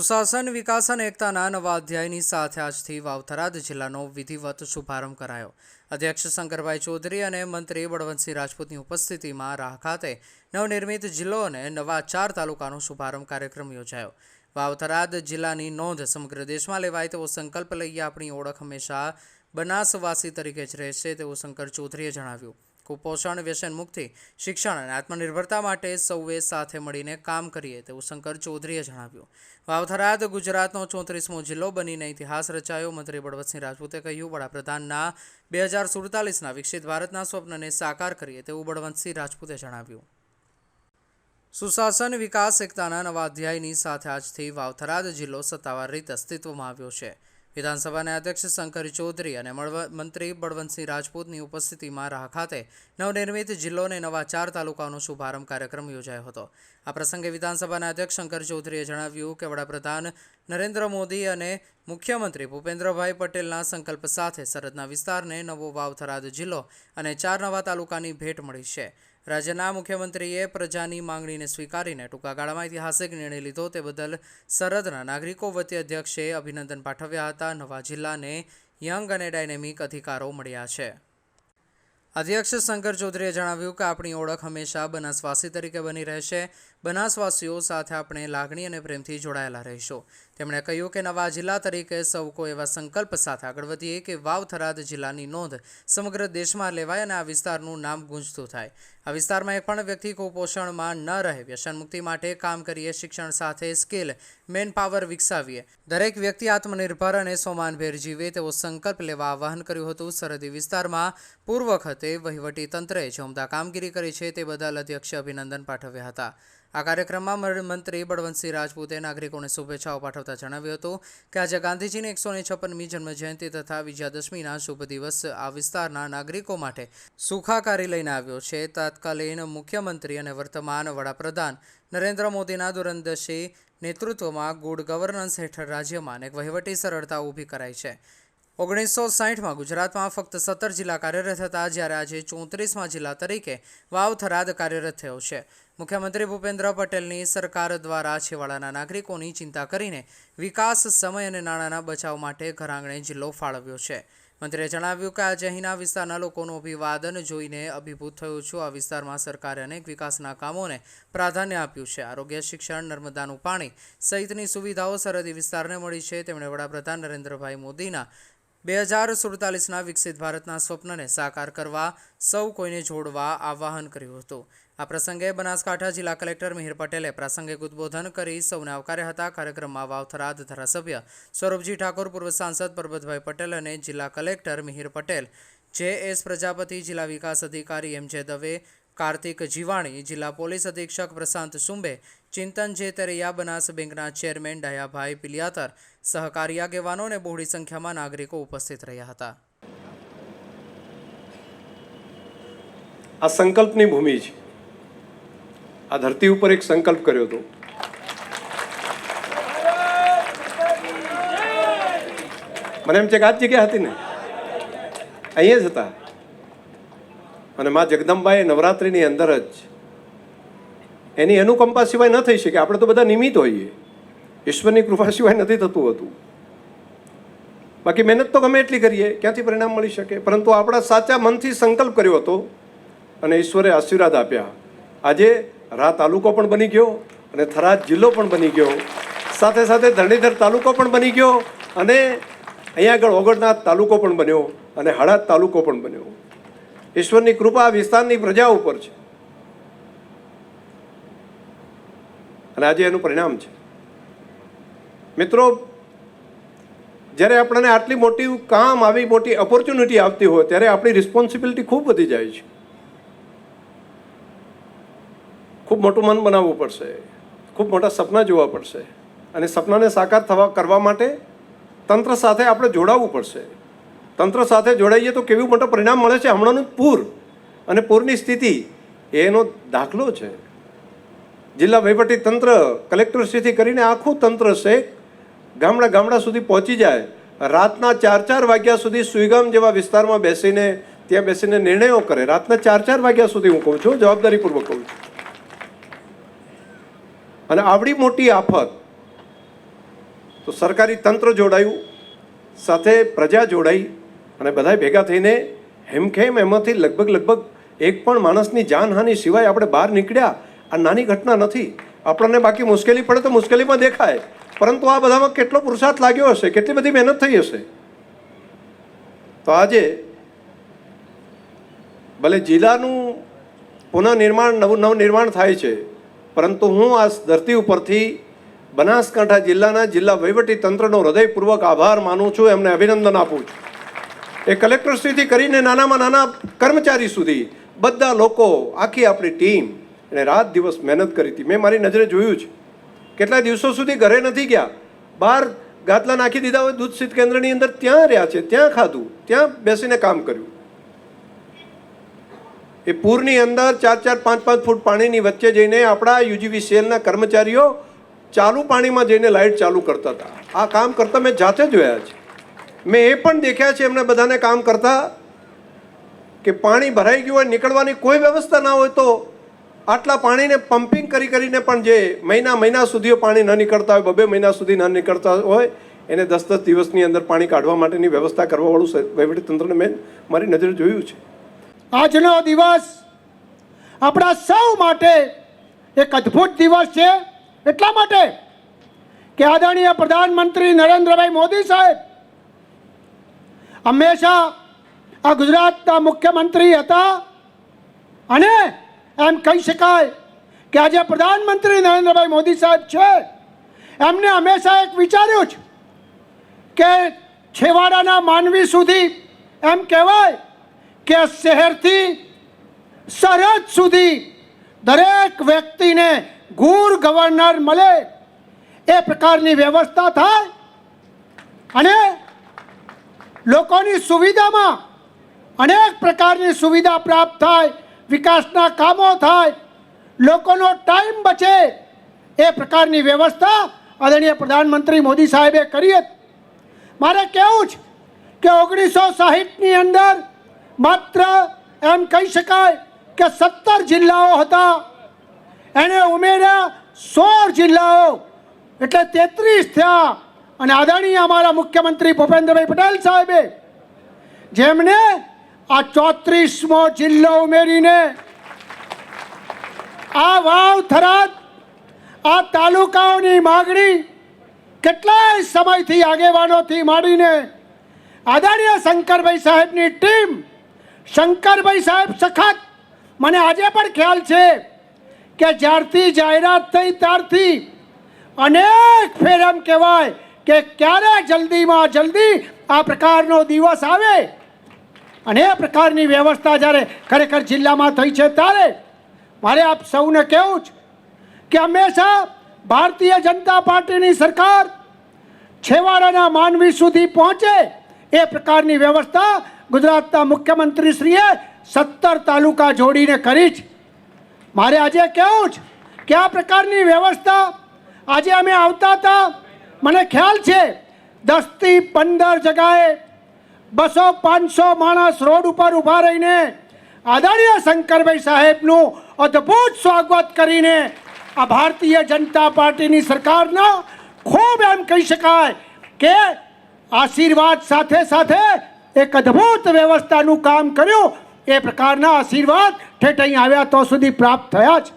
સુશાસન વિકાસ અને એકતાના નવા અધ્યાયની સાથે આજથી વાવથરાદ જિલ્લાનો વિધિવત શુભારંભ કરાયો। અધ્યક્ષ શંકરભાઈ ચૌધરી અને મંત્રી બળવંતસિંહ રાજપૂતની ઉપસ્થિતિમાં રાહ ખાતે નવનિર્મિત જિલ્લો અને નવા 4 તાલુકાનો શુભારંભ કાર્યક્રમ યોજાયો। વાવથરાદ જિલ્લાની નોંધ સમગ્ર દેશમાં લેવાય તેવો સંકલ્પ લઈ આપણી ઓળખ હંમેશા બનાસવાસી તરીકે જ રહેશે તેવું શંકર ચૌધરીએ જણાવ્યું। કુપોષણ, વ્યસન મુક્તિ, શિક્ષણ અને આત્મનિર્ભરતા માટે સૌએ સાથે મળીને કામ કરીએ તેવું શંકર ચૌધરીએ જણાવ્યું। વાવથરાદ ગુજરાતનો 34મો જિલ્લો બનીને ઇતિહાસ રચાયો। મંત્રી બળવંતસિંહ રાજપૂતે કહ્યું, વડાપ્રધાનના 2047ના વિકસિત ભારતના સ્વપ્નને સાકાર કરીએ તેવું બળવંતસિંહ રાજપૂતે જણાવ્યું। સુશાસન વિકાસ એકતાના નવા અધ્યાયની સાથે આજથી વાવથરાદ જિલ્લો સત્તાવાર રીતે અસ્તિત્વમાં આવ્યો છે। વિધાનસભાના અધ્યક્ષ શંકર ચૌધરી અને મંત્રી બળવંતસિંહ રાજપૂતની ઉપસ્થિતિમાં રાહ ખાતે નવનિર્મિત જિલ્લો અને નવા 4 તાલુકાનો શુભારંભ કાર્યક્રમ યોજાયો હતો। આ પ્રસંગે વિધાનસભાના અધ્યક્ષ શંકર ચૌધરીએ જણાવ્યું કે વડાપ્રધાન નરેન્દ્ર મોદી અને મુખ્યમંત્રી ભૂપેન્દ્રભાઈ પટેલના સંકલ્પ સાથે સરહદના વિસ્તારને નવો વાવથરાદ જિલ્લો અને 4 નવા તાલુકાની ભેટ મળી છે। રાજ્યના મુખ્યમંત્રીએ પ્રજાની માંગણીને સ્વીકારીને ટૂંકા ગાળામાં ઐતિહાસિક નિર્ણય લીધો તે બદલ સરહદના નાગરિકો વતી અધ્યક્ષે અભિનંદન પાઠવ્યા હતા। નવા જિલ્લાને યંગ અને ડાયનેમિક અધિકારો મળ્યા છે। અધ્યક્ષ શંકર ચૌધરીએ જણાવ્યું કે આપણી ઓળખ હંમેશા બનાસવાસી તરીકે બની રહેશે। બનાસવાસીઓ સાથે આપણે લાગણી અને પ્રેમથી જોડાયેલા રહીશું। તેમણે કહ્યું કે નવા જિલ્લા તરીકે સૌ કોઈ એવા સંકલ્પ સાથે આગળ વધીએ કે વાવથરાદ જિલ્લાની નોંધ સમગ્ર દેશમાં લેવાય અને આ વિસ્તારનું નામ ગુંજતું થાય। આ વિસ્તારમાં એક પણ વ્યક્તિ કુપોષણમાં ન રહે, વ્યસન મુક્તિ માટે કામ કરીએ, શિક્ષણ સાથે સ્કિલ મેન પાવર વિકસાવીએ, દરેક વ્યક્તિ આત્મનિર્ભર અને સ્વમાનભેર જીવે તેવો સંકલ્પ લેવા આહ્વાન કર્યું હતું। સરહદી વિસ્તારમાં પૂર્વ વખતે વહીવટી તંત્રે જે ઉમદા કામગીરી કરી છે તે બદલ અધ્યક્ષે અભિનંદન પાઠવ્યા હતા। આ કાર્યક્રમમાં મંત્રી બળવંતસિંહ રાજપૂતે નાગરિકોને શુભેચ્છાઓ પાઠવતા જણાવ્યું હતું કે આજે ગાંધીજીની 156મી જન્મજયંતિ તથા વિજયાદશમીના શુભ દિવસ આ વિસ્તારના નાગરિકો માટે સુખાકારી લઈને આવ્યો છે। તત્કાલીન મુખ્યમંત્રી અને વર્તમાન વડાપ્રધાન નરેન્દ્ર મોદીના દૂરંદેશી નેતૃત્વમાં ગુડ ગવર્નન્સ હેઠળ રાજ્યમાં અનેક વહીવટી સરળતા ઊભી કરાઈ છે। 1960માં ગુજરાતમાં ફક્ત 17 જિલ્લા કાર્યરત હતા, જ્યારે આજે 34મા જિલ્લા તરીકે વાવથરાદ કાર્યરત થયો છે। મુખ્યમંત્રી ભૂપેન્દ્ર પટેલની સરકાર દ્વારા છેવાડાના નાગરિકોની ચિંતા કરીને વિકાસ, સમય અને નાણાંના બચાવ માટે ઘરઆંગણે જિલ્લો ફાળવ્યો છે। મંત્રીએ જણાવ્યું કે આજે અહીંના વિસ્તારના લોકોનું અભિવાદન જોઈને અભિભૂત થયું છું। આ વિસ્તારમાં સરકારે અનેક વિકાસના કામોને પ્રાધાન્ય આપ્યું છે। આરોગ્ય, શિક્ષણ, નર્મદાનું પાણી સહિતની સુવિધાઓ સરહદી વિસ્તારને મળી છે। તેમણે વડાપ્રધાન નરેન્દ્રભાઈ મોદીના 2047ના વિકસિત ભારતના સ્વપ્નને સાકાર કરવા સૌ કોઈને જોડવા આહ્વાન કર્યું હતું। આ પ્રસંગે બનાસકાંઠા જિલ્લા કલેક્ટર મિહિર પટેલે પ્રાસંગિક ઉદ્બોધન કરી સૌને આવકાર્યા હતા। કાર્યક્રમમાં વાવથરાદ ધારાસભ્ય સ્વરૂપજી ઠાકોર, પૂર્વ સાંસદ પરબતભાઈ પટેલ અને જિલ્લા કલેક્ટર મિહિર પટેલ, JS પ્રજાપતિ, જિલ્લા વિકાસ અધિકારી MJ દવે, કાર્તિક જીવાણી, જિલ્લા પોલીસ અધિક્ષક પ્રશાંત સુંબે, ચિંતન જે તેરૈયા, બનાસ બેંકના ચેરમેન ડાયાભાઈ પિલિયાતર, સહકારી આગેવાનો અને બહોળી સંખ્યામાં નાગરિકો ઉપસ્થિત રહ્યા હતા। આ સંકલ્પની ભૂમિ છે। આ ધરતી ઉપર એક સંકલ્પ કર્યો હતો। મને એમ છે કે આ જ જગ્યા હતી ને, અહીંયા જ હતા। અને મા જગદંબાએ નવરાત્રિની અંદર જ એની અનુકંપા સિવાય ન થઈ શકે। આપણે તો બધા નિમિત્ત હોઈએ, ઈશ્વરની કૃપા સિવાય નથી થતું હતું। બાકી મહેનત તો ગમે એટલી કરીએ, ક્યાંથી પરિણામ મળી શકે? પરંતુ આપણા સાચા મનથી સંકલ્પ કર્યો હતો અને ઈશ્વરે આશીર્વાદ આપ્યા। આજે રા તાલુકો પણ બની ગયો અને થરાદ જિલ્લો પણ બની ગયો, સાથે સાથે ધરણીધર તાલુકો પણ બની ગયો અને અહીંયા આગળ ઓગણનાથ તાલુકો પણ બન્યો અને હળાદ તાલુકો પણ બન્યો। ઈશ્વરની કૃપા આ વિસ્તારની પ્રજા ઉપર છે અને આજે એનું પરિણામ છે। મિત્રો, જ્યારે આપણને આટલી મોટી કામ, આવી મોટી ઓપોર્ચ્યુનિટી આવતી હોય ત્યારે આપણી રિસ્પોન્સિબિલિટી ખૂબ વધી જાય છે। ખૂબ મોટું મન બનાવવું પડશે, ખૂબ મોટા સપના જોવા પડશે અને સપનાને સાકાર કરવા માટે તંત્ર સાથે આપણે જોડાવવું પડશે। તંત્ર સાથે જોડાઈએ તો કેવું મોટું પરિણામ મળે છે। હમણાંનું પૂર અને પૂરની સ્થિતિ એનો દાખલો છે। જિલ્લા વહીવટી તંત્ર, કલેક્ટરશ્રીથી કરીને આખું તંત્ર છે ગામડા ગામડા સુધી પહોંચી જાય। રાતના 4-4 વાગ્યા સુધી સુઈગામ જેવા વિસ્તારમાં બેસીને ત્યાં બેસીને નિર્ણયો કરે। રાતના 4-4 વાગ્યા સુધી હું કહું છું, જવાબદારીપૂર્વક કહું છું। અને આવડી મોટી આફત તો સરકારી તંત્ર જોડાયું, સાથે પ્રજા જોડાઈ અને બધાય ભેગા થઈને હેમખેમ એમાંથી લગભગ એક પણ માણસની જાનહાનિ સિવાય આપણે બહાર નીકળ્યા. આ નાની ઘટના નથી. આપણને બાકી મુશ્કેલી પડે તો મુશ્કેલીમાં દેખાય, પરંતુ આ બધામાં કેટલો પુરુષાર્થ લાગ્યો હશે, કેટલી બધી મહેનત થઈ હશે. તો આજે ભલે જિલ્લાનું પુનઃનિર્માણ નવનિર્માણ થાય છે, પરંતુ હું આ ધરતી ઉપરથી બનાસકાંઠા જિલ્લાના જિલ્લા વહીવટી તંત્રનો હૃદયપૂર્વક આભાર માનું છું, એમને અભિનંદન આપું છું. એ કલેક્ટરશ્રીથી કરીને નાનામાં નાના કર્મચારી સુધી બધા લોકો, આખી આપણી ટીમ એને રાત દિવસ મહેનત કરી હતી. મેં મારી નજરે જોયું છે, કેટલા દિવસો સુધી ઘરે નથી ગયા, બહાર ગાદલા નાખી દીધા હોય દૂધ શીત કેન્દ્રની અંદર, ત્યાં રહ્યા છે, ત્યાં ખાધું, ત્યાં બેસીને કામ કર્યું. એ પૂરની અંદર 4-5 ફૂટ પાણીની વચ્ચે જઈને આપણા UGVCLના કર્મચારીઓ ચાલુ પાણીમાં જઈને લાઇટ ચાલુ કરતા હતા. આ કામ કરતા મેં જાતે જોયા છે. મેં એ પણ દેખ્યા છે એમને બધાને કામ કરતા કે પાણી ભરાઈ ગયું હોય, નીકળવાની કોઈ વ્યવસ્થા ના હોય તો આટલા પાણીને પમ્પિંગ કરીને પણ જે મહિના સુધી પાણી ન નીકળતા હોય, 2 મહિના સુધી ન નીકળતા હોય, એને 10 દિવસની અંદર પાણી કાઢવા માટેની વ્યવસ્થા કરવાવાળું વહીવટીતંત્રને મેં મારી નજરે જોયું છે. આજનો દિવસ આપણા સૌ માટે એક અદ્ભુત દિવસ છે, એટલા માટે કે આદરણીય પ્રધાનમંત્રી નરેન્દ્રભાઈ મોદી સાહેબ હંમેશા આ ગુજરાતના મુખ્યમંત્રી હતા અને એમ કહી શકાય કે આજે પ્રધાનમંત્રી નરેન્દ્રભાઈ મોદી સાહેબ છે, એમને હંમેશા એક વિચાર્યું છે કે છેવાડાના માનવી સુધી એમ કહેવાય કે શહેરથી સરહદ સુધી દરેક વ્યક્તિને ગુડ ગવર્નર મળે એ પ્રકારની વ્યવસ્થા થાય અને લોકોની સુવિધામાં અનેક પ્રકારની સુવિધા પ્રાપ્ત થાય, વિકાસના કામો થાય, લોકોનો ટાઈમ બચે, એ પ્રકારની વ્યવસ્થા આદરણીય પ્રધાનમંત્રી મોદી સાહેબે કરી હતી. મારે કહેવું છે કે 1960ની અંદર માત્ર એમ કહી શકાય કે 17 જિલ્લાઓ હતા, એને ઉમેર્યા 16 જિલ્લાઓ એટલે 33 થયા. અને આદરણીય અમારા મુખ્યમંત્રી ભૂપેન્દ્રભાઈ પટેલ સાહેબે જેમને આ 34મો જિલ્લો ઉમેરીને આ વાવ થરાદ આ તાલુકાઓની માગણી કેટલાય સમયથી આગેવાનોથી માંડીને આદરણીય શંકરભાઈ સાહેબની ટીમ, શંકરભાઈ સાહેબ સખત, મને આજે પણ ખ્યાલ છે કે જ્યારથી જાહેરાત થઈ ત્યારથી અનેક ફેર એમ કહેવાય કે ક્યારે જલ્દીમાં જલ્દી આ પ્રકારનો દિવસ આવે અને એ પ્રકારની વ્યવસ્થા જ્યારે ખરેખર જિલ્લામાં થઈ છે ત્યારે મારે આપ સૌને કહેવું છે કે હંમેશા ભારતીય જનતા પાર્ટીની સરકાર છેવાડાના માનવી સુધી પહોંચે એ પ્રકારની વ્યવસ્થા ગુજરાતના મુખ્યમંત્રીશ્રીએ 17 તાલુકા જોડીને કરી છે. મારે આજે કહેવું છે કે આ પ્રકારની વ્યવસ્થા આજે અમે આવતા હતા, મને ખ્યાલ છે 10 થી 15 જગાએ 200-500 માણસ રોડ ઉપર ઊભા રહીને આદરણીય શંકરભાઈ સાહેબનું અદ્ભુત સ્વાગત કરીને આ ભારતીય જનતા પાર્ટીની સરકારના ખૂબ એમ કહી શકાય કે આશીર્વાદ સાથે સાથે એક અદ્ભુત વ્યવસ્થાનું કામ કર્યું. એ પ્રકારના આશીર્વાદ ઠેઠ અહીં આવ્યા તો સુધી પ્રાપ્ત થયા છે.